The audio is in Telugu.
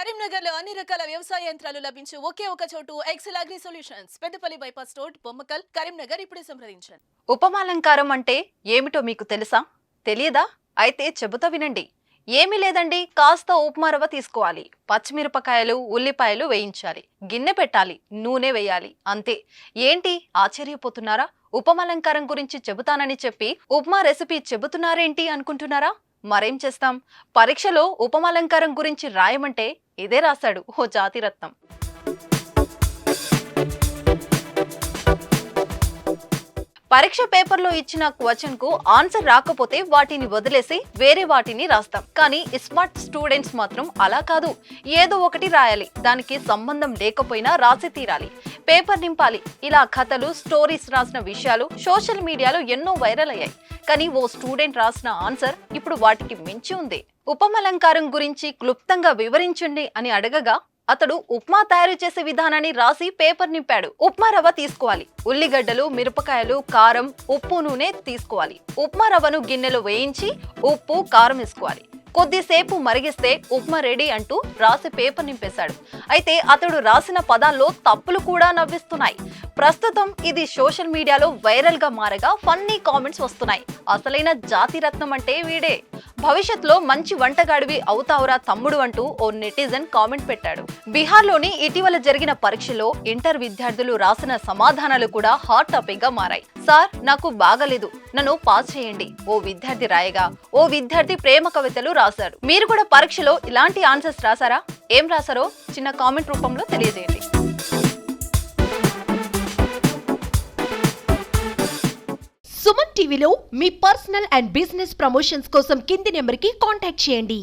కరీంనగర్ లో అన్ని రకాల వ్యవసాయ యంత్రాలు లభించే ఒకే ఒక చోటు ఎక్సెల్ అగ్రి సొల్యూషన్స్ పెద్దపల్లి బైపాస్ రోడ్ బొమ్మకల్ కరీంనగర్. ఇప్పుడే సంప్రదించండి. ఉపమాలంకారం అంటే ఏమిటో మీకు తెలుసా? తెలియదా? అయితే చెబుతా వినండి. ఏమీ లేదండి, కాస్త ఉప్మా రవ్వ తీసుకోవాలి, పచ్చిమిరపకాయలు ఉల్లిపాయలు వేయించాలి, గిన్నె పెట్టాలి, నూనె వేయాలి, అంతే. ఏంటి ఆశ్చర్యపోతున్నారా? ఉపమాలంకారం గురించి చెబుతానని చెప్పి ఉప్మా రెసిపీ చెబుతున్నారేంటి అనుకుంటున్నారా? మరేం చేస్తాం, పరీక్షలో ఉపమాలంకారం గురించి రాయమంటే ఇదే రాశాడు ఓ జాతిరత్నం. పరీక్ష పేపర్లో ఇచ్చిన క్వశ్చన్ కు ఆన్సర్ రాకపోతే వాటిని వదిలేసి వేరే వాటిని రాస్తాం. కానీ స్మార్ట్ స్టూడెంట్స్ మాత్రం అలా కాదు. ఏదో ఒకటి రాయాలి, దానికి సంబంధం లేకపోయినా రాసి తీరాలి, పేపర్ నింపాలి. ఇలా కథలు, స్టోరీస్ రాసిన విషయాలు సోషల్ మీడియాలో ఎన్నో వైరల్ అయ్యాయి. కానీ ఓ స్టూడెంట్ రాసిన ఆన్సర్ ఇప్పుడు వాటికి మించి ఉంది. ఉపమాలంకారం గురించి క్లుప్తంగా వివరించండి అని అడగగా అతడు ఉప్మా తయారు చేసే విధానాన్ని రాసి పేపర్ నింపాడు. ఉప్మా రవ్వ తీసుకోవాలి, ఉల్లిగడ్డలు, మిరపకాయలు, కారం, ఉప్పు, నూనె తీసుకోవాలి. ఉప్మా రవ్వను గిన్నెలో వేయించి ఉప్పు, కారం వేసుకోవాలి. కొద్దిసేపు మరిగిస్తే ఉప్మా రెడీ అంటూ రాసి పేపర్ నింపేశాడు. అయితే అతడు రాసిన పదాల్లో తప్పులు కూడా నవ్విస్తున్నాయి. ప్రస్తుతం ఇది సోషల్ మీడియాలో వైరల్ గా మారగా ఫన్నీ కామెంట్స్ వస్తున్నాయి. అసలైన జాతిరత్నం అంటే వీడే. భవిష్యత్తులో మంచి వంటగాడివి అవుతావురా తమ్ముడు అంటూ ఓ నెటిజన్ కామెంట్ పెట్టాడు. బీహార్లోని ఇటీవల జరిగిన పరీక్షలో ఇంటర్ విద్యార్థులు రాసిన సమాధానాలు కూడా హాట్ టాపిక్ గా మారాయి. సార్, నాకు బాగలేదు, నన్ను పాస్ చేయండి ఓ విద్యార్థి రాయగా, ఓ విద్యార్థి ప్రేమ కవితలు రాశారు. మీరు కూడా పరీక్షలో ఇలాంటి ఆన్సర్స్ రాసారా? ఏం రాసారో చిన్న కామెంట్ రూపంలో తెలియజేయండి. సుమన్ టీవీలో మీ పర్సనల్ అండ్ బిజినెస్ ప్రమోషన్స్ కోసం కింది నెంబర్కి కాంటాక్ట్ చేయండి.